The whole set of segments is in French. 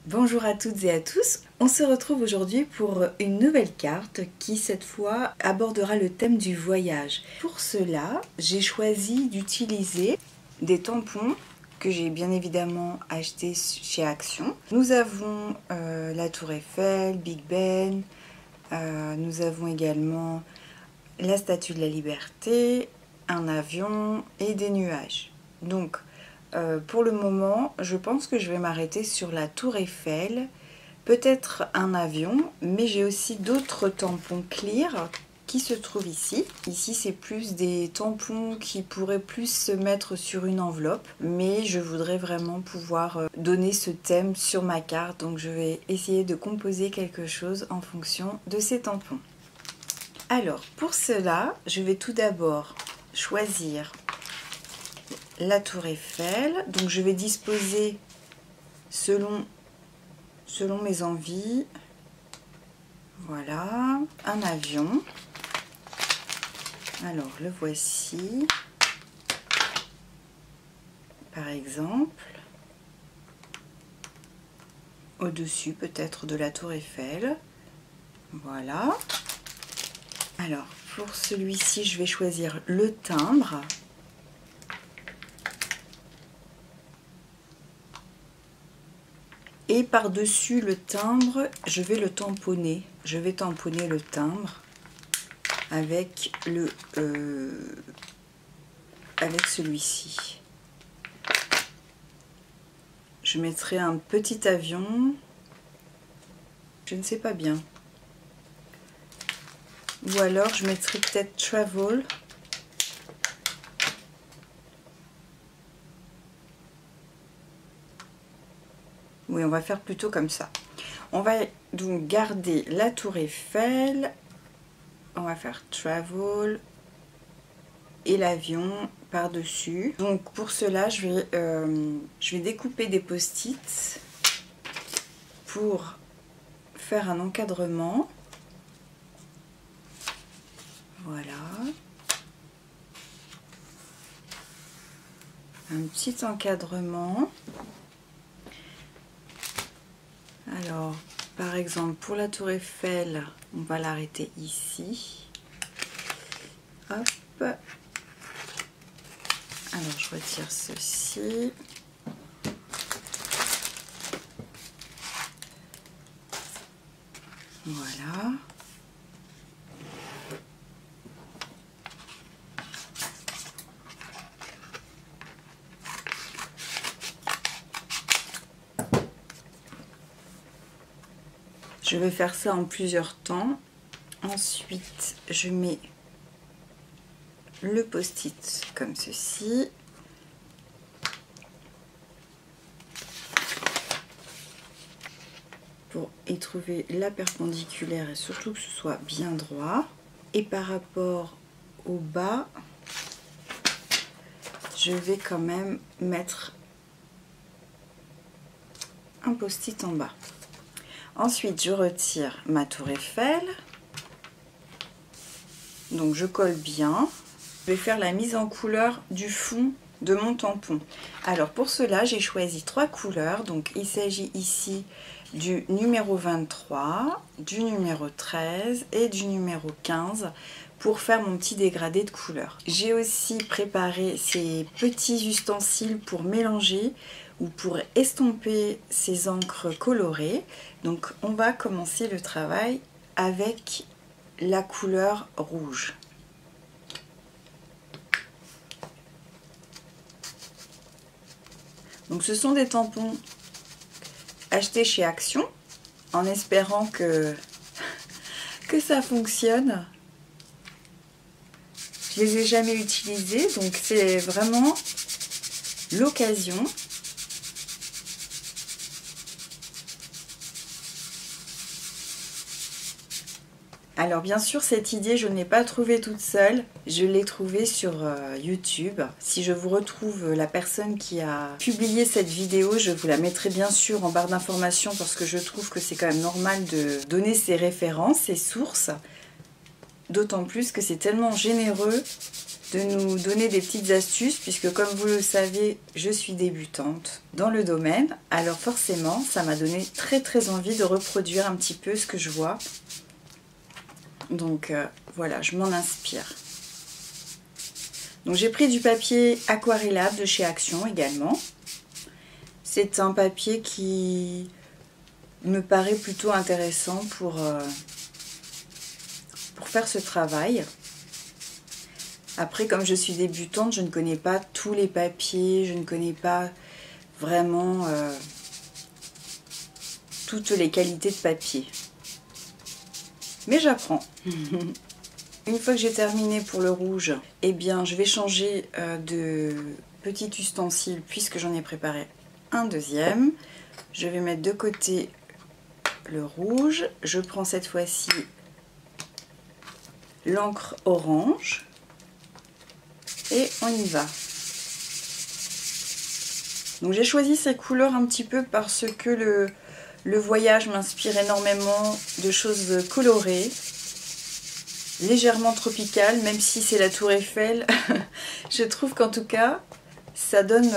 Bonjour à toutes et à tous, on se retrouve aujourd'hui pour une nouvelle carte qui cette fois abordera le thème du voyage. Pour cela, j'ai choisi d'utiliser des tampons que j'ai bien évidemment achetés chez Action. Nous avons la Tour Eiffel, Big Ben, nous avons également la Statue de la Liberté, un avion et des nuages. Donc, pour le moment, je pense que je vais m'arrêter sur la Tour Eiffel, peut-être un avion, mais j'ai aussi d'autres tampons clear qui se trouvent ici. Ici, c'est plus des tampons qui pourraient plus se mettre sur une enveloppe, mais je voudrais vraiment pouvoir donner ce thème sur ma carte, donc je vais essayer de composer quelque chose en fonction de ces tampons. Alors, pour cela, je vais tout d'abord choisir la Tour Eiffel. Donc je vais disposer selon mes envies. Voilà, un avion. Alors le voici. Par exemple, au-dessus peut-être de la Tour Eiffel. Voilà. Alors pour celui-ci, je vais choisir le timbre. Et par-dessus le timbre, je vais le tamponner. Je vais tamponner le timbre avec celui-ci. Je mettrai un petit avion. Je ne sais pas bien. Ou alors je mettrai peut-être Travel. Oui, on va faire plutôt comme ça. On va donc garder la Tour Eiffel. On va faire Travel et l'avion par-dessus. Donc pour cela, je vais découper des post-it pour faire un encadrement. Voilà. Un petit encadrement. Alors, par exemple, pour la Tour Eiffel, on va l'arrêter ici. Hop. Alors, je retire ceci. Voilà. Je vais faire ça en plusieurs temps. Ensuite, je mets le post-it comme ceci. Pour y trouver la perpendiculaire et surtout que ce soit bien droit. Et par rapport au bas, je vais quand même mettre un post-it en bas. Ensuite, je retire ma Tour Eiffel. Donc, je colle bien. Je vais faire la mise en couleur du fond de mon tampon. Alors, pour cela, j'ai choisi 3 couleurs. Donc, il s'agit ici du numéro 23, du numéro 13 et du numéro 15 pour faire mon petit dégradé de couleurs. J'ai aussi préparé ces petits ustensiles pour mélanger ou pour estomper ces encres colorées. Donc on va commencer le travail avec la couleur rouge. Donc ce sont des tampons achetés chez Action en espérant que ça fonctionne. Je les ai jamais utilisés, donc c'est vraiment l'occasion. Alors bien sûr, cette idée, je ne l'ai pas trouvée toute seule. Je l'ai trouvée sur YouTube. Si je vous retrouve la personne qui a publié cette vidéo, je vous la mettrai bien sûr en barre d'informations parce que je trouve que c'est quand même normal de donner ses références, ses sources. d'autant plus que c'est tellement généreux de nous donner des petites astuces, puisque comme vous le savez, je suis débutante dans le domaine. Alors forcément, ça m'a donné très envie de reproduire un petit peu ce que je vois. Donc voilà, je m'en inspire. Donc j'ai pris du papier aquarellable de chez Action également. C'est un papier qui me paraît plutôt intéressant pour faire ce travail. Après, comme je suis débutante, je ne connais pas tous les papiers, je ne connais pas vraiment toutes les qualités de papier. Mais j'apprends. Une fois que j'ai terminé pour le rouge, eh bien, je vais changer de petit ustensile puisque j'en ai préparé un deuxième. Je vais mettre de côté le rouge. Je prends cette fois-ci l'encre orange. Et on y va. Donc j'ai choisi ces couleurs un petit peu parce que le voyage m'inspire énormément de choses colorées, légèrement tropicales, même si c'est la Tour Eiffel. Je trouve qu'en tout cas, ça donne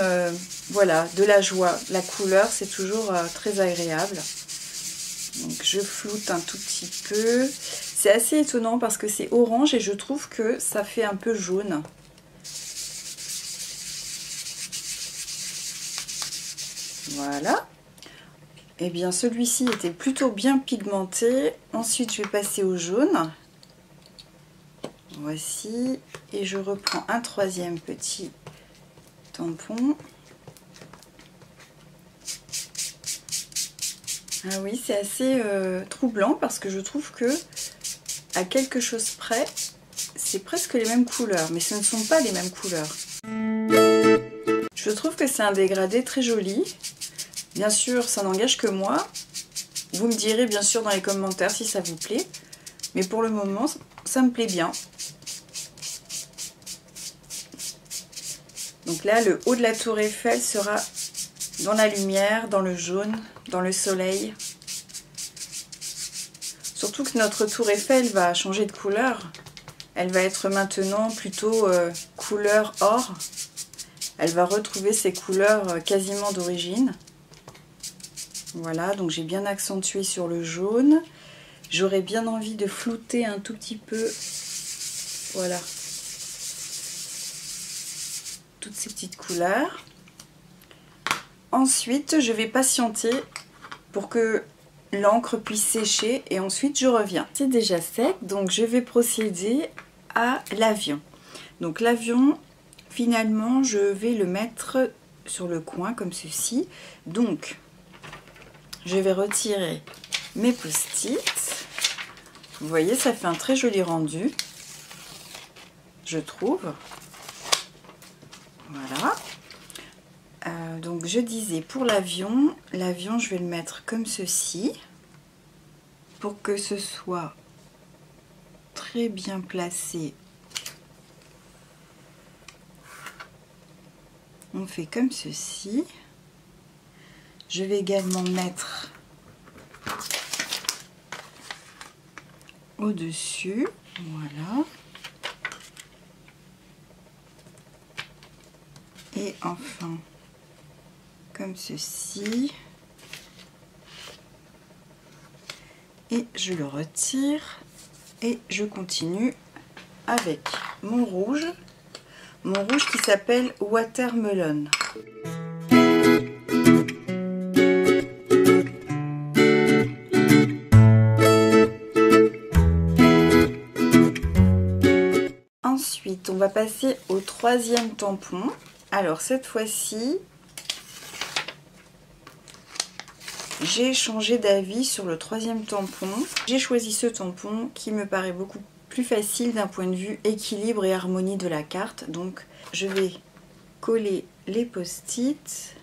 voilà, de la joie. La couleur, c'est toujours très agréable. Donc je floute un tout petit peu. C'est assez étonnant parce que c'est orange et je trouve que ça fait un peu jaune. Voilà. Et bien celui-ci était plutôt bien pigmenté. Ensuite je vais passer au jaune. Voici. Et je reprends un troisième petit tampon. Ah oui, c'est assez troublant parce que je trouve que à quelque chose près, c'est presque les mêmes couleurs. Mais ce ne sont pas les mêmes couleurs. Je trouve que c'est un dégradé très joli. Bien sûr, ça n'engage que moi. Vous me direz bien sûr dans les commentaires si ça vous plaît. Mais pour le moment, ça me plaît bien. Donc là, le haut de la Tour Eiffel sera dans la lumière, dans le jaune, dans le soleil. Surtout que notre Tour Eiffel va changer de couleur. Elle va être maintenant plutôt couleur or. Elle va retrouver ses couleurs quasiment d'origine. Voilà, donc j'ai bien accentué sur le jaune. J'aurais bien envie de flouter un tout petit peu, voilà, toutes ces petites couleurs. Ensuite, je vais patienter pour que l'encre puisse sécher et ensuite je reviens. C'est déjà sec, donc je vais procéder à l'avion. Donc l'avion, finalement, je vais le mettre sur le coin comme ceci. Donc, je vais retirer mes post-it. Vous voyez, ça fait un très joli rendu, je trouve. Voilà. Donc je disais pour l'avion, je vais le mettre comme ceci pour que ce soit très bien placé. On fait comme ceci. Je vais également mettre au-dessus, voilà. Et enfin, comme ceci. Et je le retire et je continue avec mon rouge qui s'appelle Watermelon. Ensuite, on va passer au troisième tampon. Alors cette fois-ci, j'ai changé d'avis sur le troisième tampon. J'ai choisi ce tampon qui me paraît beaucoup plus facile d'un point de vue équilibre et harmonie de la carte. Donc je vais coller les post-it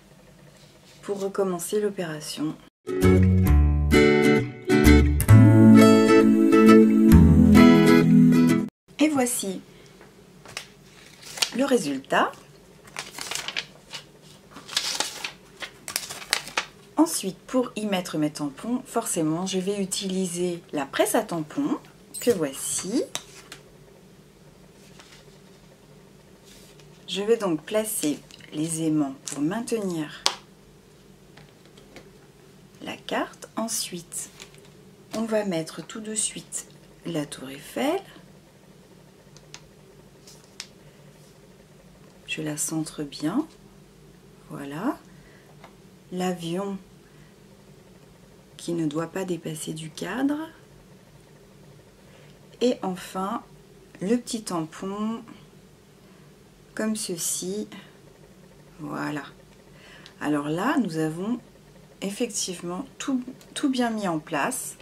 pour recommencer l'opération. Et voici le résultat. Ensuite, pour y mettre mes tampons, forcément, je vais utiliser la presse à tampons, que voici. Je vais donc placer les aimants pour maintenir la carte. Ensuite, on va mettre tout de suite la tour Eiffel. Je la centre bien. Voilà. L'avion qui ne doit pas dépasser du cadre. Et enfin, le petit tampon, comme ceci. Voilà. Alors là, nous avons effectivement tout bien mis en place.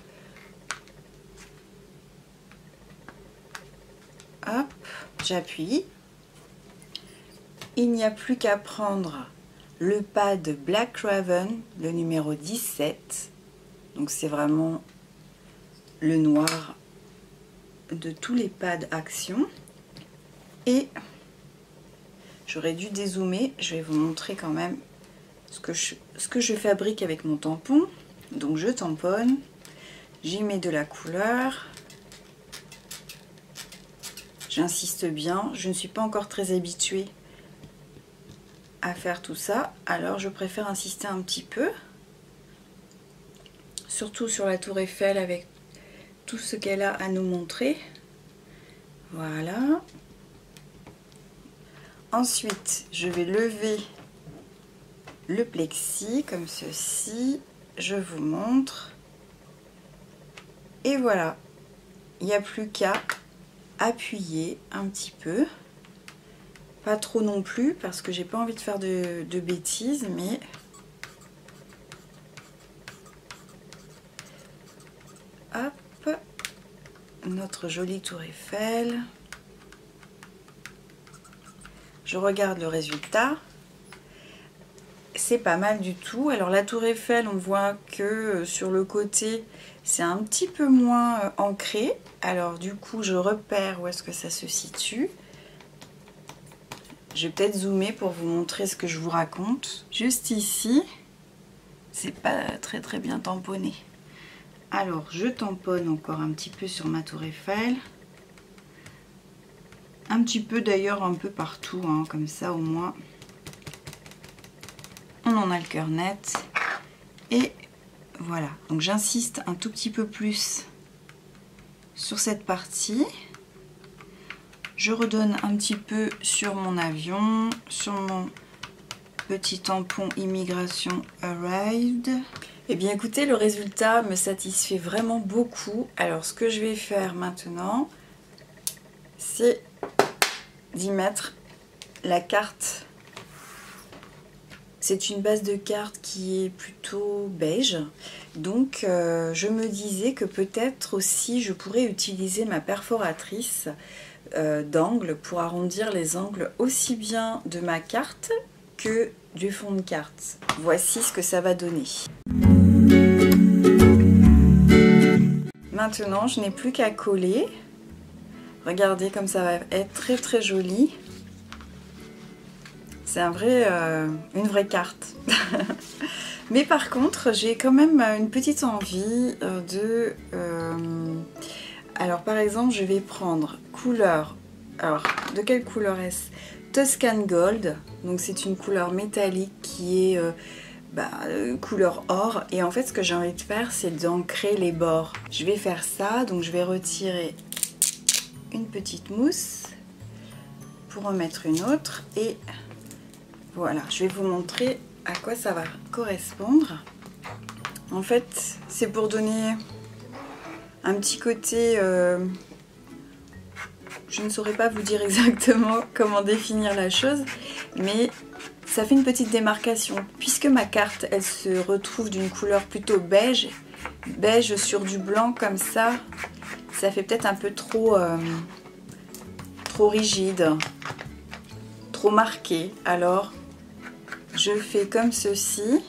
Hop, j'appuie. Il n'y a plus qu'à prendre le pad Black Raven, le numéro 17. Donc c'est vraiment le noir de tous les pads Action. Et j'aurais dû dézoomer, je vais vous montrer quand même ce que je fabrique avec mon tampon. Donc je tamponne, j'y mets de la couleur. J'insiste bien, je ne suis pas encore très habituée à faire tout ça, alors je préfère insister un petit peu, surtout sur la tour Eiffel avec tout ce qu'elle a à nous montrer. Voilà. Ensuite, je vais lever le plexi comme ceci, je vous montre, et voilà, il n'y a plus qu'à appuyer un petit peu. Pas trop non plus parce que j'ai pas envie de faire de bêtises, mais hop, notre jolie tour Eiffel. Je regarde le résultat. C'est pas mal du tout. Alors la tour Eiffel, on voit que sur le côté, c'est un petit peu moins ancré. Alors du coup, je repère où est-ce que ça se situe. Je vais peut-être zoomer pour vous montrer ce que je vous raconte. Juste ici, c'est pas très bien tamponné. Alors, je tamponne encore un petit peu sur ma tour Eiffel. Un petit peu d'ailleurs, un peu partout, hein, comme ça au moins. On en a le cœur net. Et voilà, donc j'insiste un tout petit peu plus sur cette partie. Je redonne un petit peu sur mon avion, sur mon petit tampon Immigration Arrived. Et bien écoutez, le résultat me satisfait vraiment beaucoup. Alors ce que je vais faire maintenant, c'est d'y mettre la carte. C'est une base de carte qui est plutôt beige. Donc je me disais que peut-être aussi je pourrais utiliser ma perforatrice d'angle pour arrondir les angles aussi bien de ma carte que du fond de carte. Voici ce que ça va donner. Maintenant, je n'ai plus qu'à coller. Regardez comme ça va être très joli. C'est une vraie carte. Mais par contre, j'ai quand même une petite envie de... Alors par exemple, je vais prendre couleur. Alors, de quelle couleur est-ce? Tuscan Gold. Donc c'est une couleur métallique qui est couleur or. Et en fait, ce que j'ai envie de faire, c'est d'ancrer les bords. Je vais faire ça. Donc je vais retirer une petite mousse pour en mettre une autre. Et voilà, je vais vous montrer à quoi ça va correspondre. En fait, c'est pour donner un petit côté, je ne saurais pas vous dire exactement comment définir la chose, mais ça fait une petite démarcation. Puisque ma carte, elle se retrouve d'une couleur plutôt beige, beige sur du blanc comme ça fait peut-être un peu trop rigide, trop marqué. Alors, je fais comme ceci.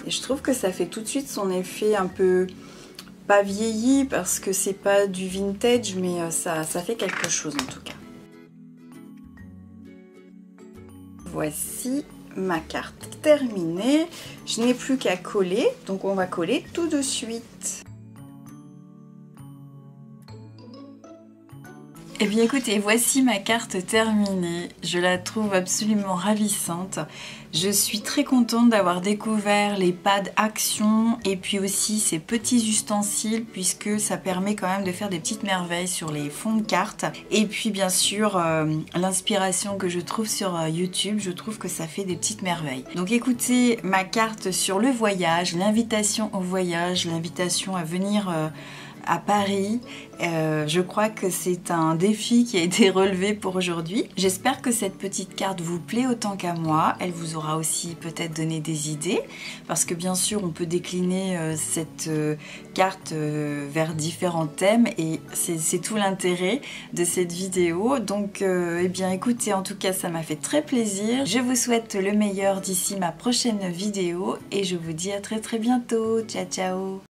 Et je trouve que ça fait tout de suite son effet un peu, pas vieilli parce que c'est pas du vintage, mais ça fait quelque chose en tout cas. Voici ma carte terminée. Je n'ai plus qu'à coller, donc on va coller tout de suite. Eh bien écoutez, voici ma carte terminée. Je la trouve absolument ravissante. Je suis très contente d'avoir découvert les pads action et puis aussi ces petits ustensiles puisque ça permet quand même de faire des petites merveilles sur les fonds de cartes. Et puis bien sûr l'inspiration que je trouve sur YouTube, je trouve que ça fait des petites merveilles. Donc écoutez, ma carte sur le voyage, l'invitation au voyage, l'invitation à venir à Paris. Je crois que c'est un défi qui a été relevé pour aujourd'hui. J'espère que cette petite carte vous plaît autant qu'à moi. Elle vous aura aussi peut-être donné des idées parce que bien sûr on peut décliner cette carte vers différents thèmes et c'est tout l'intérêt de cette vidéo. Donc eh bien écoutez, en tout cas ça m'a fait très plaisir. Je vous souhaite le meilleur d'ici ma prochaine vidéo et je vous dis à très bientôt. Ciao ciao.